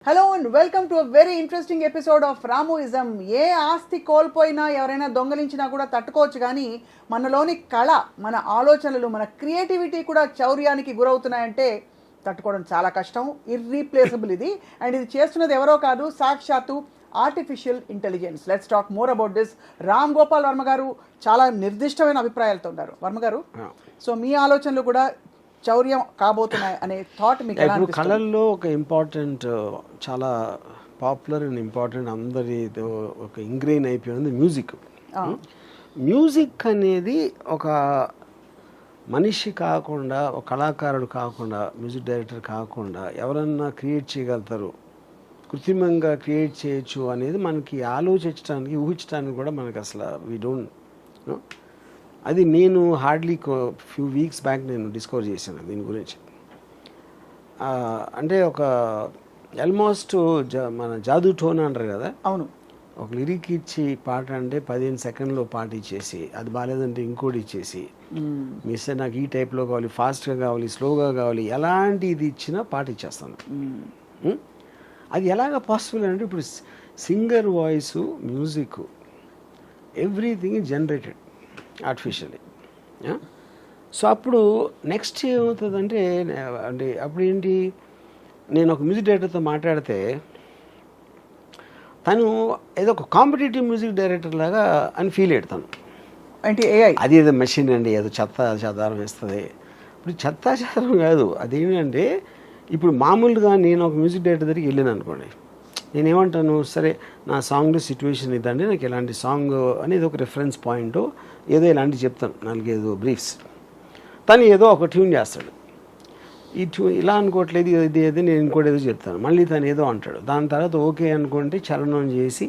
Hello and welcome to a very interesting episode of రామోయిజం. ఏ ఆస్తి కోల్పోయినా ఎవరైనా దొంగలించినా కూడా తట్టుకోవచ్చు, కానీ మనలోని కళ, మన ఆలోచనలు, మన క్రియేటివిటీ కూడా చౌర్యానికి గురవుతున్నాయంటే తట్టుకోవడం చాలా కష్టం. ఇర్రీప్లేసబుల్ ఇది. అండ్ ఇది చేస్తున్నది ఎవరో కాదు, సాక్షాత్తు artificial intelligence. Let's talk more about this. Ram Gopal Varma గారు చాలా నిర్దిష్టమైన అభిప్రాయాలతో ఉన్నారు. వర్మ గారు, సో మీ ఆలోచనలు కూడా చౌర్యం కాబోతున్నాయి అనే థాట్ మీకు ఎలా అనిపిస్తుంది? కళల్లో ఒక ఇంపార్టెంట్, చాలా పాపులర్ అండ్ ఇంపార్టెంట్, అందరి ఒక ఇంగ్రెయిన్ అయిపోయింది మ్యూజిక్. మ్యూజిక్ అనేది ఒక మనిషి కాకుండా, ఒక కళాకారుడు కాకుండా, మ్యూజిక్ డైరెక్టర్ కాకుండా ఎవరన్నా క్రియేట్ చేయగలుగుతారు, కృత్రిమంగా క్రియేట్ చేయొచ్చు అనేది మనకి ఆలోచించడానికి, ఊహించడానికి కూడా మనకి అసలు వీ డోంట్. అది నేను హార్డ్లీ ఫ్యూ వీక్స్ బ్యాక్ నేను డిస్కవర్ చేశాను దీని గురించి. అంటే ఒక ఆల్మోస్ట్ మన జాదూ టోన్ అంటారు కదా, అవును, ఒక లిరిక్ ఇచ్చి పాట అంటే 15 సెకండ్లో పాట ఇచ్చేసి, అది బాగాలేదంటే ఇంకోటి ఇచ్చేసి, మిస్ నాకు ఈ టైప్లో కావాలి, ఫాస్ట్గా కావాలి, స్లోగా కావాలి, ఎలాంటి ఇది ఇచ్చినా పాట ఇచ్చేస్తాను. అది ఎలాగ పాసిబుల్ అంటే ఇప్పుడు singer voice, music, everything generated artificially. So అప్పుడు నెక్స్ట్ ఏమవుతుందంటే, అంటే అప్పుడు ఏంటి, నేను ఒక మ్యూజిక్ డైరెక్టర్తో మాట్లాడితే తను ఏదో ఒక కాంపిటేటివ్ మ్యూజిక్ డైరెక్టర్ లాగా అని ఫీల్ అయ్యాడు. అంటే ఏఐ అది ఏదో మెషిన్ అండి, ఏదో చెత్త చెదారం వేస్తుంది. ఇప్పుడు చెత్త చెదారం కాదు, అదేంటంటే ఇప్పుడు మామూలుగా నేను ఒక మ్యూజిక్ డైరెక్టర్ దగ్గరికి వెళ్ళాను అనుకోండి, నేనేమంటాను, సరే నా సాంగ్లో సిచ్యువేషన్ ఇదండి, నాకు ఇలాంటి సాంగ్ అనేది ఒక రెఫరెన్స్ పాయింట్, ఏదో ఇలాంటివి చెప్తాను, 4-5 బ్రీఫ్స్. తను ఏదో ఒక ట్యూన్ చేస్తాడు, ఈ ట్యూన్ ఇలా అనుకోవట్లేదు, ఇది ఏదో నేను ఇంకోటి ఏదో చెప్తాను, మళ్ళీ తను ఏదో అంటాడు. దాని తర్వాత ఓకే అనుకుంటే చలనం చేసి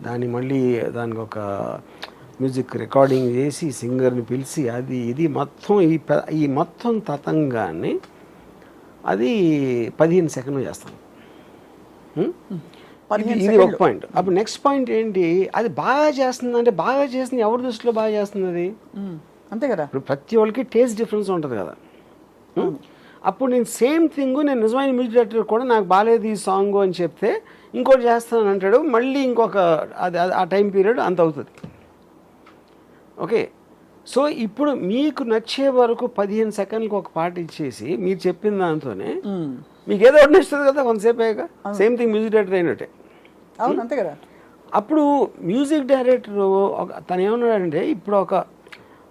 దాన్ని మళ్ళీ దానికి ఒక మ్యూజిక్ రికార్డింగ్ చేసి సింగర్ని పిలిచి అది ఇది మొత్తం ఈ మొత్తం తతంగాన్ని అది 15 సెకండ్లు చేస్తాను. ఇది ఒక పాయింట్. అప్పుడు నెక్స్ట్ పాయింట్ ఏంటి, అది బాగా చేస్తుంది అంటే, బాగా చేస్తుంది ఎవరి దృష్టిలో బాగా చేస్తుంది అది, అంతే కదా. ఇప్పుడు ప్రతి వాళ్ళకి టేస్ట్ డిఫరెన్స్ ఉంటుంది కదా. అప్పుడు నేను సేమ్ థింగ్, నేను నిజమైన మ్యూజిక్ డైరెక్టర్ కూడా నాకు బాగాలేదు ఈ సాంగ్ అని చెప్తే ఇంకోటి చేస్తాను అంటాడు, మళ్ళీ ఇంకొక అది ఆ టైం పీరియడ్ అంత అవుతుంది. ఓకే, సో ఇప్పుడు మీకు నచ్చే వరకు 15 సెకండ్లకు ఒక పాట ఇచ్చేసి మీరు చెప్పిన దాంతోనే మీకు ఏదో ఒకటి నచ్చుతుంది కదా కొంతసేపు అయ్యాక. సేమ్ థింగ్ మ్యూజిక్ డైరెక్టర్ అయినట్టే. అవును, అంతే కదా. అప్పుడు మ్యూజిక్ డైరెక్టర్ తను ఏమన్నాడంటే, ఇప్పుడు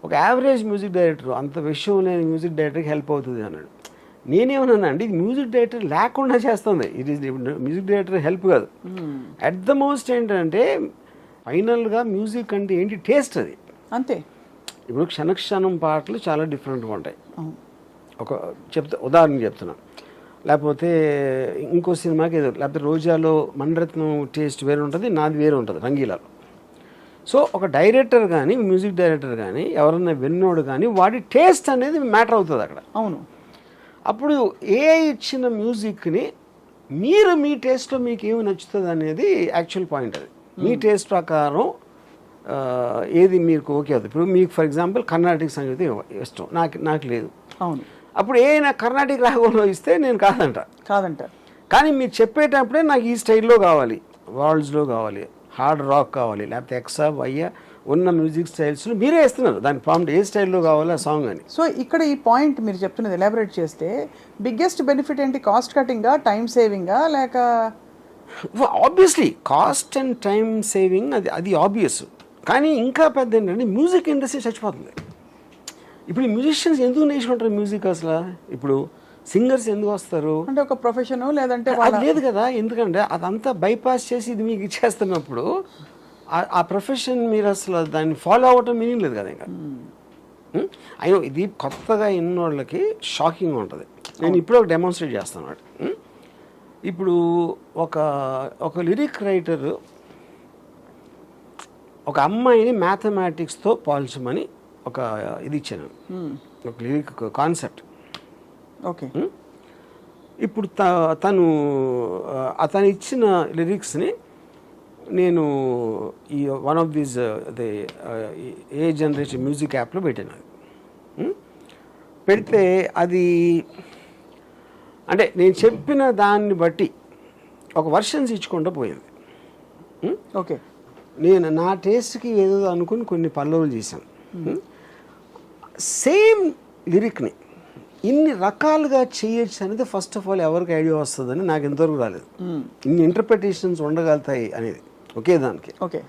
ఒక యావరేజ్ మ్యూజిక్ డైరెక్టర్, అంత విషయం లేని మ్యూజిక్ డైరెక్టర్కి హెల్ప్ అవుతుంది అన్నాడు. నేనేమన్నా అండి, ఇది మ్యూజిక్ డైరెక్టర్ లేకుండా చేస్తుంది, ఇది మ్యూజిక్ డైరెక్టర్ హెల్ప్ కాదు. అట్ ద మోస్ట్ ఏంటంటే ఫైనల్గా మ్యూజిక్ అంటే ఏంటి, టేస్ట్ అది అంతే. ఇప్పుడు క్షణక్షణం పాటలు చాలా డిఫరెంట్గా ఉంటాయి. ఒక ఉదాహరణ చెప్తున్నా, లేకపోతే ఇంకో సినిమాకి ఏదో, లేకపోతే రోజాలో మణిరత్నం టేస్ట్ వేరే ఉంటుంది, నాది వేరే ఉంటుంది రంగీలాలో. సో ఒక డైరెక్టర్ కానీ, మ్యూజిక్ డైరెక్టర్ కానీ, ఎవరన్నా విన్నోడు కానీ, వాడి టేస్ట్ అనేది మ్యాటర్ అవుతుంది అక్కడ. అవును. అప్పుడు ఏ ఇచ్చిన మ్యూజిక్ని మీరు మీ టేస్ట్లో మీకు ఏమి నచ్చుతుంది అనేది యాక్చువల్ పాయింట్. అది మీ టేస్ట్ ప్రకారం ఏది మీకు ఓకే అవుతుంది. ఇప్పుడు మీకు ఫర్ ఎగ్జాంపుల్ కర్ణాటక సంగీతం ఇష్టం, నాకు లేదు. అవును. అప్పుడు నాకు కర్ణాటక రాగంలో ఇస్తే నేను కాదంట. కానీ మీరు చెప్పేటప్పుడే నాకు ఈ స్టైల్లో కావాలి, వాల్డ్స్లో కావాలి, హార్డ్ రాక్ కావాలి, లేకపోతే ఎక్సా వయ్య ఉన్న మ్యూజిక్ స్టైల్స్లో మీరే ఇస్తున్నారు, దాని ప్రాంప్ట్ ఏ స్టైల్లో కావాలి ఆ సాంగ్ అని. సో ఇక్కడ ఈ పాయింట్ మీరు చెప్తున్నది ఎలాబరేట్ చేస్తే, బిగ్గెస్ట్ బెనిఫిట్ ఏంటి, కాస్ట్ కటింగా, టైం సేవింగా, లేక? Obviously cost and time saving, అది ఆబ్వియస్. కానీ ఇంకా పెద్ద ఏంటంటే మ్యూజిక్ ఇండస్ట్రీ చచ్చిపోతుంది. ఇప్పుడు ఈ మ్యూజిషియన్స్ ఎందుకు నేర్చుకుంటారు మ్యూజిక్ అసలు? ఇప్పుడు సింగర్స్ ఎందుకు వస్తారు అంటే ఒక ప్రొఫెషన్, లేదంటే అది లేదు కదా. ఎందుకంటే అదంతా బైపాస్ చేసి ఇది మీకు ఇచ్చేస్తున్నప్పుడు ఆ ప్రొఫెషన్ మీరు అసలు దాన్ని ఫాలో అవ్వటం మీనింగ్ లేదు కదా. ఇంకా అయినా ఇది కొత్తగా ఎన్నోళ్ళకి షాకింగ్గా ఉంటుంది. నేను ఇప్పుడు ఒక డెమాన్స్ట్రేట్ చేస్తాను అన్నమాట. ఇప్పుడు ఒక లిరిక్ రైటర్ ఒక అమ్మాయిని మ్యాథమెటిక్స్తో పోల్చమని ఒక ఇది ఇచ్చాను, ఒక లిరిక్ కాన్సెప్ట్. ఓకే. ఇప్పుడు అతను ఇచ్చిన లిరిక్స్ని నేను ఈ one of these A generation music యాప్లో పెట్టాను. పెడితే అది అంటే నేను చెప్పిన దాన్ని బట్టి ఒక వర్షన్స్ ఇచ్చుకుంటూ పోయింది. ఓకే, నేను నా టేస్ట్కి ఏదో అనుకుని కొన్ని పల్లవులు చేశాను. సేమ్ లిరిక్ని ఇన్ని రకాలుగా చేయొచ్చు అనేది ఫస్ట్ ఆఫ్ ఆల్ ఎవరికి ఐడియా వస్తుందని నాకు ఎంతవరకు రాలేదు. ఇన్ని ఇంటర్ప్రిటేషన్స్ ఉండగలుగుతాయి అనేది ఒకే దానికి. ఓకే,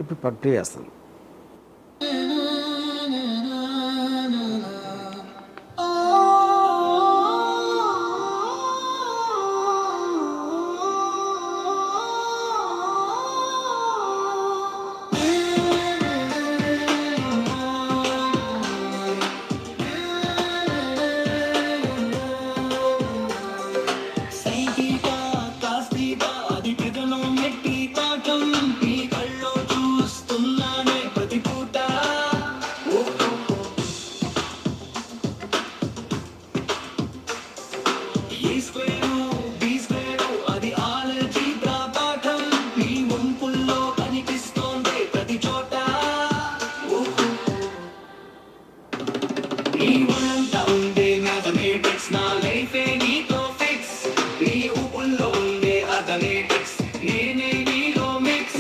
ఇప్పుడు ప్లే చేస్తాను.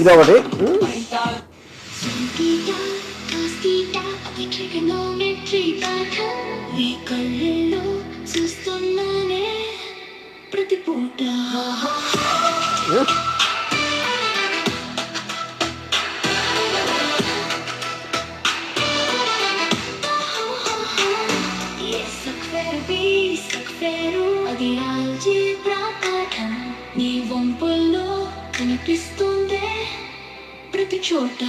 ఇదొకటి. నీ వంపుల్లో కనిపిస్తుందే ప్రతి చోట.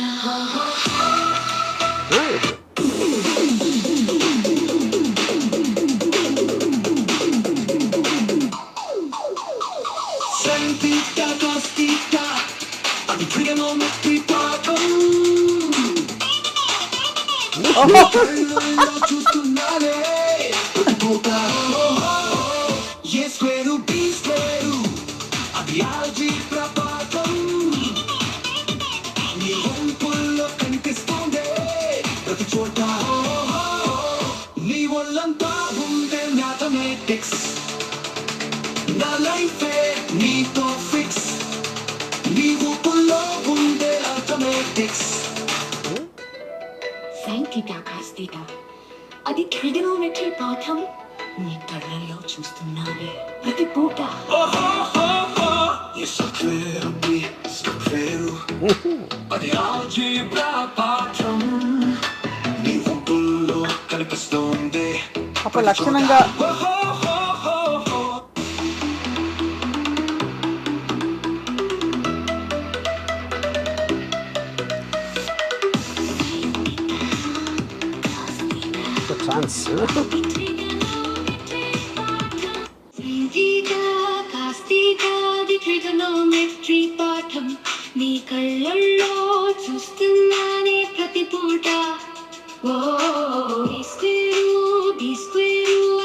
అది ట్రిగనోమెట్రీ పాఠం, నీ కళ్ళల్లో చూస్తున్నానే ప్రతి పూట. అది ఆల్జీబ్రా పాఠం, నీ వంపుల్లో కనిపిస్తుంది. ఒక లక్షణంగా ఛాన్స్. ట్రిగనోమెట్రీ పాఠం, నీ కళ్ళల్లో చూస్తున్నానే ప్రతి పూట.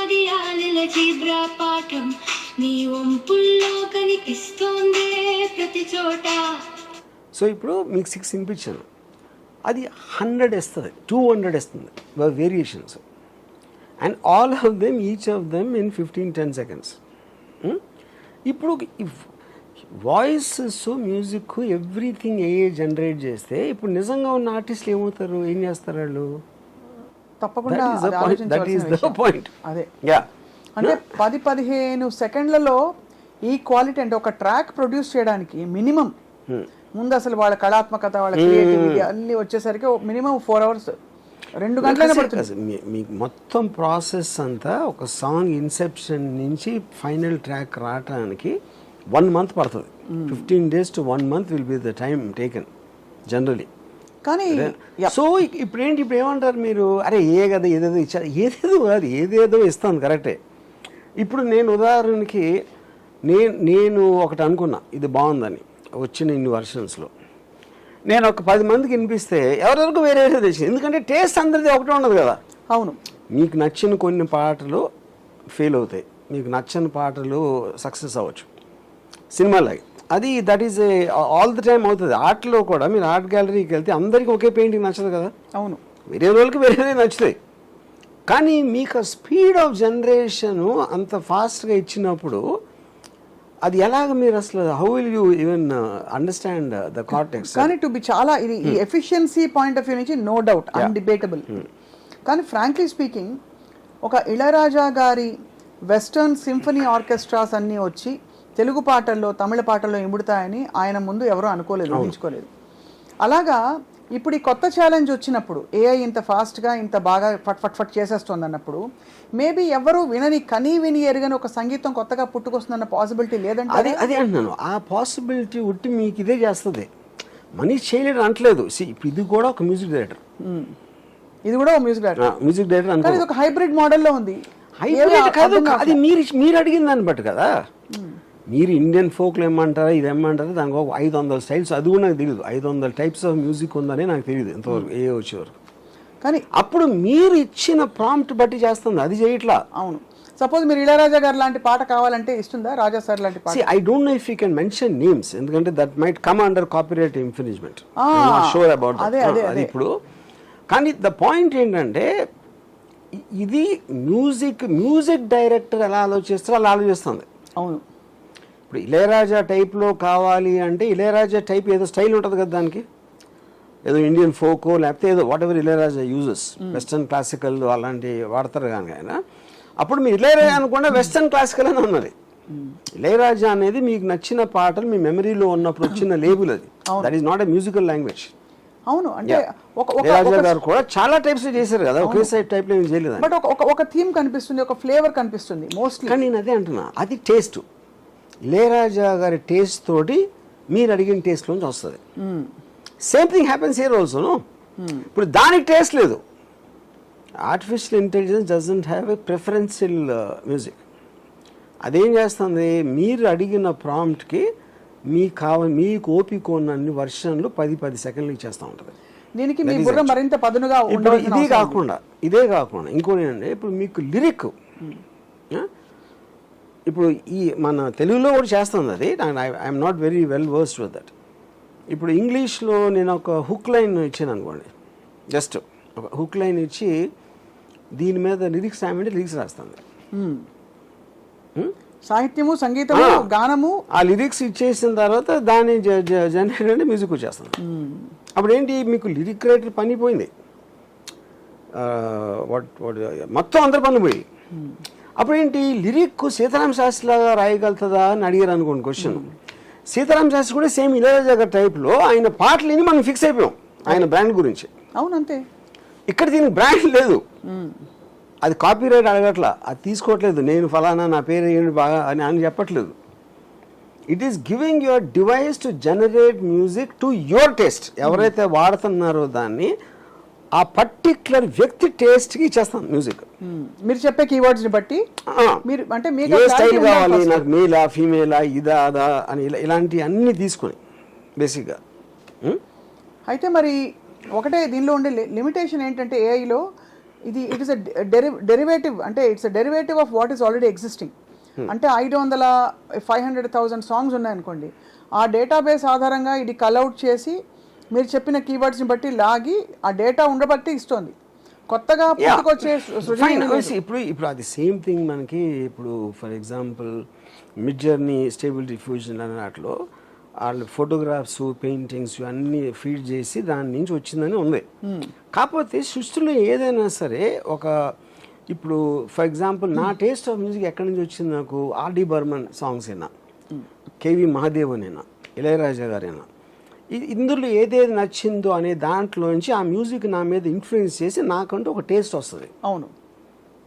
అది ఆల్జీబ్రా పాఠం, నీ వంపుల్లో కనిపిస్తోందే ప్రతి చోట. సో ఇప్పుడు మీకు 6 వినిపించాను, అది 100 ఇస్తుంది, 200 ఇస్తుంది variations. And all of them, each of them in 15-10 seconds. ఇప్పుడు వాయిస్ మ్యూజిక్ ఎవ్రీథింగ్ జనరేట్ చేస్తే ఇప్పుడు నిజంగా ఉన్న ఆర్టిస్టులు ఏమవుతారు, ఏం చేస్తారు వాళ్ళు? తప్పకుండా దట్ ఈస్ ద పాయింట్. అదే యా, అంటే 10-15 సెకండ్లలో ఈ క్వాలిటీ, అంటే ఒక ట్రాక్ ప్రొడ్యూస్ చేయడానికి మినిమం ముందు అసలు వాళ్ళ కళాత్మకత, వాళ్ళ క్రియేటివిటీ అన్ని వచ్చేసరికి మినిమం 4 hours, 2 గంటలైనా పడుతుంది. మీకు మొత్తం ప్రాసెస్ అంతా ఒక సాంగ్ ఇన్సెప్షన్ నుంచి ఫైనల్ ట్రాక్ రావడానికి 1 month పడుతుంది. 15 days to 1 month will be the time taken generally. కానీ సో ఇప్పుడు ఏమంటారు మీరు, అరే కదా ఏదేదో ఇచ్చారు, ఏదేదో కాదు, ఏదేదో ఇస్తాను కరెక్టే. ఇప్పుడు నేను ఉదాహరణకి నేను ఒకటి అనుకున్నా ఇది బాగుందని, వచ్చిన ఇన్ని వర్షన్స్లో నేను ఒక 10 మందికి వినిపిస్తే ఎవరెవరికి వేరే తెచ్చింది, ఎందుకంటే టేస్ట్ అందరిది ఒకటే ఉండదు కదా. అవును, మీకు నచ్చిన కొన్ని పాటలు ఫెయిల్ అవుతాయి, మీకు నచ్చని పాటలు సక్సెస్ అవ్వచ్చు సినిమాలాగా. అది that is all the time అవుతుంది. ఆర్ట్లో కూడా మీరు ఆర్ట్ గ్యాలరీకి వెళ్తే అందరికీ ఒకే పెయింటింగ్ నచ్చదు కదా. అవును, వేరే వాళ్ళకి వేరేదే నచ్చుతాయి. కానీ మీకు స్పీడ్ ఆఫ్ జనరేషను అంత ఫాస్ట్గా ఇచ్చినప్పుడు అది ఎలాగ మీరు అసలు how will you even understand the cortex? కానీ టు బి చాలా ఇది ఈ ఎఫిషియన్సీ పాయింట్ ఆఫ్ వ్యూ నుంచి నో డౌట్ అన్డిబేటబుల్. కానీ ఫ్రాంక్లీ స్పీకింగ్ ఒక ఇళయరాజా గారి వెస్టర్న్ సింఫనీ ఆర్కెస్ట్రాస్ అన్నీ వచ్చి తెలుగు పాటల్లో తమిళ పాటల్లో ఇముడుతాయని ఆయన ముందు ఎవరూ అనుకోలేదు, ఊహించుకోలేదు. అలాగా ఇప్పుడు ఈ కొత్త ఛాలెంజ్ వచ్చినప్పుడు ఏఐ ఇంత ఫాస్ట్గా ఇంత బాగా ఫట్ ఫట్ ఫట్ చేసేస్తుంది అన్నప్పుడు మేబీ ఎవరు కనీ విని ఎరుగని ఒక సంగీతం కొత్తగా పుట్టుకొస్తుందన్న పాసిబిలిటీ లేదంటే అదే అంటున్నాను. ఆ పాసిబిలిటీ ఉట్టి మీకు ఇదే చేస్తుంది, మనీష్ చేయలేడు అంటలేదు. ఇప్పుడు ఇది కూడా ఒక మ్యూజిక్ డైరెక్టర్, ఇది కూడా మ్యూజిక్ డైరెక్టర్ అంటే ఇది ఒక హైబ్రిడ్ మోడల్లో ఉంది. హైబ్రిడ్ కాదు, అది మీరు అడిగిన దాన్ని బట్టి కదా. మీరు ఇండియన్ ఫోక్లో ఏమంటారా ఇది ఏమంటారా దానికి ఒక 500 స్టైల్స్, అది కూడా నాకు తెలియదు. 500 టైప్స్ ఆఫ్ మ్యూజిక్ ఉందని నాకు తెలియదు ఇంతవరకు ఏ వచ్చేవరకు. కానీ అప్పుడు మీరు ఇచ్చిన ప్రాంప్ట్ బట్టి చేస్తుంది, అది చేయట్లా. అవును, సపోజ్ మీరు ఇళయరాజా గారు లాంటి పాట కావాలంటే ఇస్తుందా, రాజా సార్ లాంటి పాట? I don't know if you can mention names, ఎందుకంటే that might come under copyright infringement. Sure about అది ఇప్పుడు. కానీ ద పాయింట్ ఏంటంటే ఇది మ్యూజిక్ డైరెక్టర్ ఎలా ఆలోచిస్తారో అలా ఆలోచిస్తుంది. అవును, ఇప్పుడు ఇళయరాజా టైప్లో కావాలి అంటే ఇళయరాజా టైప్ ఏదో స్టైల్ ఉంటుంది కదా, దానికి ఏదో ఇండియన్ ఫోకో లేకపోతే ఏదో what ever Ilaiyaraaja uses, western classical అలాంటివి వాడతారు కానీ ఆయన. అప్పుడు మీరు ఇళయరాజా అనుకుంటే వెస్టర్న్ క్లాసికల్ అని ఉన్నది. ఇళయరాజా అనేది మీకు నచ్చిన పాటలు మీ మెమరీలో ఉన్నప్పుడు వచ్చిన లేబుల్ అది. That is not a musical language. అవును, అంటే ఇళయరాజా గారు కూడా చాలా టైప్స్ చేశారు కదా, ఒకే సైడ్ టైప్ లో ఏం చేయలేదు. బట్ ఒక థీమ్ కనిపిస్తుంది, ఒక ఫ్లేవర్ కనిపిస్తుంది మోస్ట్లీ. కానీ నేను అదే అంటున్నా, అది టేస్ట్. ఇళయరాజా గారి టేస్ట్ తోటి మీరు అడిగిన టేస్ట్ లోంచి వస్తుంది. Same thing happens here also. ఇప్పుడు దానికి టేస్ట్ లేదు. Artificial intelligence doesn't have a preferential music. అదేం చేస్తుంది, మీరు అడిగిన ప్రాంప్ట్కి మీకు ఓపిక ఉన్నన్ని వర్షన్లు 10 సెకండ్లు ఇచ్చేస్తూ ఉంటుంది. దీనికి మీ బుర్ర మరింత పదునుగా ఇదే కాకుండా ఇంకోటి ఏంటంటే ఇప్పుడు మీకు లిరిక్ ఇప్పుడు ఈ మన తెలుగులో కూడా చేస్తుంది అది. I'm not very well versed with that. ఇప్పుడు ఇంగ్లీష్లో నేను ఒక హుక్ లైన్ ఇచ్చాను అనుకోండి, జస్ట్ ఒక హుక్ లైన్ ఇచ్చి దీని మీద లిరిక్స్ రాయమంటే లిరిక్స్ రాస్తుంది. సాహిత్యము, సంగీతము, గానము, ఆ లిరిక్స్ ఇచ్చేసిన తర్వాత దాన్ని జనరేట్ అంటే మ్యూజిక్ వచ్చేస్తుంది. అప్పుడు ఏంటి, మీకు లిరిక్ రైటర్ పని పోయింది, మొత్తం అందరి పనులు పోయి. అప్పుడు ఏంటి, లిరిక్ సీతారామ శాస్త్రి లాగా రాయగలుగుతుందా అని అడిగారు అనుకోండి క్వశ్చన్. సీతారామ శాస్త్రి కూడా సేమ్ ఇళయరాజా గారి టైప్లో ఆయన పాటలు విని మనం ఫిక్స్ అయిపోయాం ఆయన బ్రాండ్ గురించి. అవునంతే. ఇక్కడ దీనికి బ్రాండ్ లేదు, అది కాపీరైట్ అడగట్లా, అది తీసుకోవట్లేదు. నేను ఫలానా నా పేరు ఏంటి బాగా అని చెప్పట్లేదు. It is giving your device to generate music to your taste. ఎవరైతే వాడుతున్నారో దాన్ని ఆ పర్టిక్యులర్ వ్యక్తి టేస్ట్కి ఇచ్చేస్తాను మ్యూజిక్. మీరు చెప్పే కీవర్డ్స్ని బట్టి మీరు అంటే ఏ స్టైల్ కావాలి నాకు, మేలా ఫీమేలా ఇదా అదా అని ఇలాంటి అన్ని తీసుకొని బేసిక్గా. అయితే మరి ఒకటే దీనిలో ఉండే లిమిటేషన్ ఏంటంటే ఏఐలో ఇట్ ఇస్ డెరివేటివ్, అంటే it's derivative of what is already existing. అంటే 500,000 సాంగ్స్ ఉన్నాయనుకోండి, ఆ డేటాబేస్ ఆధారంగా ఇది కల్అవుట్ చేసి మీరు చెప్పిన కీవర్డ్స్ని బట్టి లాగి ఆ డేటా ఉండబట్టి ఇస్తుంది. కొత్తగా పుట్టుకొచ్చే ఇప్పుడు అది సేమ్ థింగ్ మనకి. ఇప్పుడు for example mid journey, stable diffusion అనే వాటిలో వాళ్ళు ఫోటోగ్రాఫ్స్, పెయింటింగ్స్ అన్నీ ఫీడ్ చేసి దాని నుంచి వచ్చిందని ఉంది. కాకపోతే సృష్టిలో ఏదైనా సరే ఇప్పుడు ఫర్ ఎగ్జాంపుల్ నా టేస్ట్ ఆఫ్ మ్యూజిక్ ఎక్కడి నుంచి వచ్చింది, నాకు ఆర్డి బర్మన్ సాంగ్స్ అయినా, కేవి మహాదేవన్ అయినా, ఇళయరాజా గారైనా, ఇందులో ఏదేది నచ్చిందో అనే దాంట్లోంచి ఆ మ్యూజిక్ నా మీద ఇన్ఫ్లుయెన్స్ చేసి నాకంటూ ఒక టేస్ట్ వస్తుంది. అవును,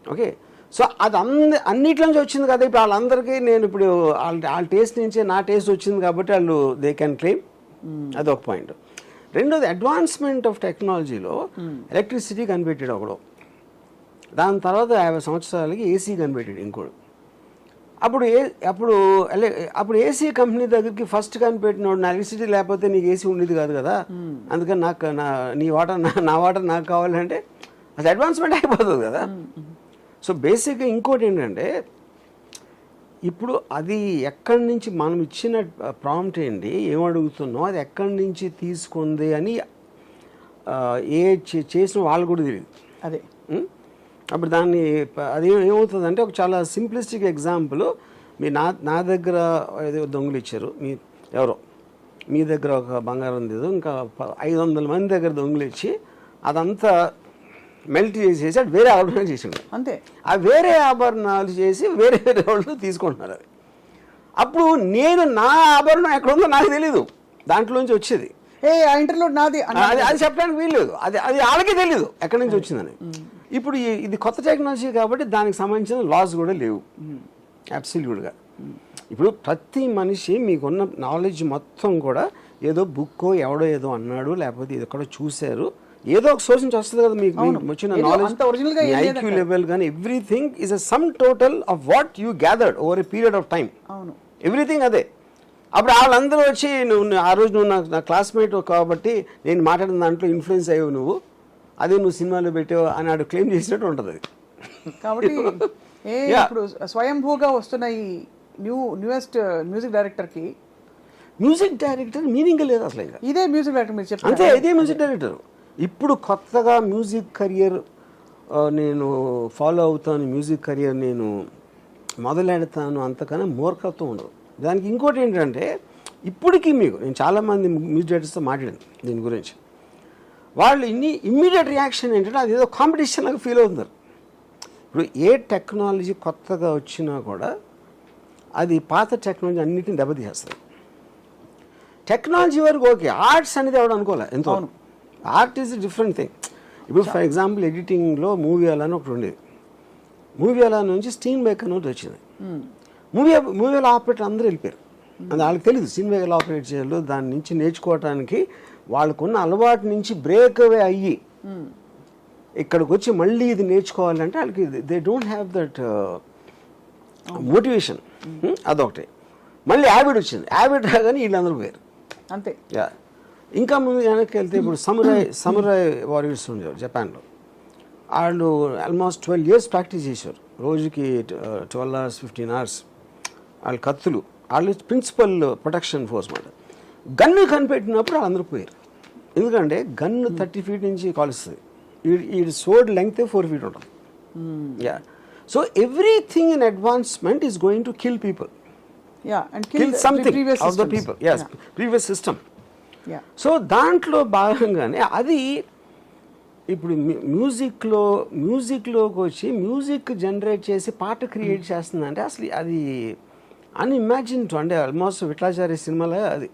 ఓకే. సో అది అన్నిట్లోంచి వచ్చింది కదా. ఇప్పుడు వాళ్ళందరికీ నేను ఇప్పుడు వాళ్ళ టేస్ట్ నుంచే నా టేస్ట్ వచ్చింది కాబట్టి వాళ్ళు దే కెన్ క్లెయిమ్. అదొక పాయింట్. రెండోది, అడ్వాన్స్మెంట్ ఆఫ్ టెక్నాలజీలో ఎలక్ట్రిసిటీ కనిపెట్టాడు ఒకడు, దాని తర్వాత 50 సంవత్సరాలకి ఏసీ కనిపెట్టాడు ఇంకోడు. అప్పుడు ఏసీ కంపెనీ దగ్గరికి ఫస్ట్ కనిపెట్టినోడు నా ఎలక్ట్రిసిటీ లేకపోతే నీకు ఏసీ ఉండేది కాదు కదా, అందుకని నా వాటర్ నాకు కావాలంటే అది అడ్వాన్స్మెంట్ అయిపోతుంది కదా. సో బేసిక్గా ఇంకోటి ఏంటంటే, ఇప్పుడు అది ఎక్కడి నుంచి మనం ఇచ్చిన ప్రాంప్ట్ ఏంటి, ఏమడుగుతున్నాం, అది ఎక్కడి నుంచి తీసుకుంది అని చేసిన వాళ్ళు కూడా తెలియదు. అదే అప్పుడు అది ఏమవుతుందంటే, ఒక చాలా సింప్లిస్టిక్ ఎగ్జాంపుల్, నా దగ్గర ఏదో దొంగలు ఇచ్చారు, ఎవరో మీ దగ్గర ఒక బంగారం ఏదో ఇంకా 500 మంది దగ్గర దొంగలు ఇచ్చి అదంతా మెల్ట్ చేసేసి అది వేరే ఆభరణాలు చేసిండు. అంతే. ఆ వేరే ఆభరణాలు చేసి వేరే వేరే వాళ్ళు తీసుకుంటున్నారు. అది అప్పుడు నేను నా ఆభరణం ఎక్కడ ఉందో నాకు తెలీదు, దాంట్లోంచి వచ్చేది ఆ ఇంటర్లో నాది అది చెప్పడానికి వీల్లేదు, అది వాళ్ళకే తెలీదు ఎక్కడి నుంచి వచ్చిందని. ఇప్పుడు ఇది కొత్త టెక్నాలజీ కాబట్టి దానికి సంబంధించిన లాస్ కూడా లేవు అబ్సల్యూట్గా. ఇప్పుడు ప్రతి మనిషి మీకున్న నాలెడ్జ్ మొత్తం కూడా ఏదో బుక్కో ఎవడో ఏదో అన్నాడు, లేకపోతే ఇది ఎక్కడో చూశారు, ఏదో ఒక సోర్స్ నుంచి వస్తుంది కదా మీకు వచ్చిన నాలెడ్జ్, ఐక్యూ లెవెల్ కానీ everything is a sum total of what you gathered over a period of time. Everything అదే. అప్పుడు వాళ్ళందరూ వచ్చి ఆ రోజు నువ్వు నా క్లాస్మేట్ కాబట్టి నేను మాట్లాడిన దాంట్లో ఇన్ఫ్లుయెన్స్ అయ్యావు నువ్వు, అదే నువ్వు సినిమాలో పెట్టావు అని ఆడు క్లెయిమ్ చేసినట్టు ఉంటుంది అది. కాబట్టి ఇప్పుడు స్వయంభూగా వస్తున్న ఈ న్యూయెస్ట్ మ్యూజిక్ డైరెక్టర్కి మ్యూజిక్ డైరెక్టర్ మీనింగ్ లేదు అసలు. ఇంకా ఇదే మ్యూజిక్ డైరెక్టర్ మీరు చెప్పారు అంతే, ఇదే మ్యూజిక్ డైరెక్టర్. ఇప్పుడు కొత్తగా మ్యూజిక్ కెరియర్ నేను ఫాలో అవుతాను, మ్యూజిక్ కెరియర్ నేను మొదలెడతాను అంతకన్నా మూర్ఖత్వం ఉండదు. దానికి ఇంకోటి ఏంటంటే ఇప్పటికీ నేను చాలామంది మ్యూజిక్ డైరెక్టర్స్తో మాట్లాడాను దీని గురించి. వాళ్ళు ఇమ్మీడియట్ రియాక్షన్ ఏంటంటే అది ఏదో కాంపిటీషన్ లాగా ఫీల్ అవుతున్నారు. ఇప్పుడు ఏ టెక్నాలజీ కొత్తగా వచ్చినా కూడా అది పాత టెక్నాలజీ అన్నిటిని దెబ్బతీసేస్తుంది. టెక్నాలజీ వరకు ఓకే, ఆర్ట్స్ అనేది ఎవడు అనుకోలే ఎంతో. Art is different thing. ఇప్పుడు ఫర్ ఎగ్జాంపుల్ ఎడిటింగ్లో మూవీ అలా అని ఒకటి ఉండేది. మూవీ అలా నుంచి స్టీన్ మేకర్ ఒకటి వచ్చింది. మూవీలో ఆపరేటర్ అందరూ వెళ్ళిపోయారు. అది వాళ్ళకి తెలియదు స్టీన్ మేకర్ ఆపరేట్ చేయాలి. దాని నుంచి నేర్చుకోవటానికి వాళ్ళకున్న అలవాటు నుంచి బ్రేక్ అవే అయ్యి ఇక్కడికి వచ్చి మళ్ళీ ఇది నేర్చుకోవాలంటే వాళ్ళకి they don't have that motivation. అదొకటి. మళ్ళీ హ్యాబిట్ వచ్చింది. హ్యాబిట్ రాగానే వీళ్ళందరూ పోయారు అంతే. ఇంకా ముందు వెనక్కి వెళ్తే ఇప్పుడు సమురాయ్ వారియర్స్ ఉండేవారు జపాన్లో. వాళ్ళు ఆల్మోస్ట్ 12 years ప్రాక్టీస్ చేశారు. రోజుకి 12 hours 15 hours. వాళ్ళు కత్తులు, వాళ్ళు ప్రిన్సిపల్ ప్రొటెక్షన్ ఫోర్స్ మాట. గన్ను కనిపెట్టినప్పుడు వాళ్ళందరూ పోయారు. ఎందుకంటే గన్ను 30 feet నుంచి కాలుస్తుంది. ఈ సోడ్ లెంగ్త్ 4 feet ఉంటుంది. So everything in advancement is going to kill people. Kill something of the people. Yes, previous system. So దాంట్లో భాగంగానే అది ఇప్పుడు మ్యూజిక్లోకి వచ్చి మ్యూజిక్ జనరేట్ చేసి పాట క్రియేట్ చేస్తుందంటే అసలు అది అన్ఇమాజిన్. అంటే ఆల్మోస్ట్ విఠలాచార్య సినిమాలో అది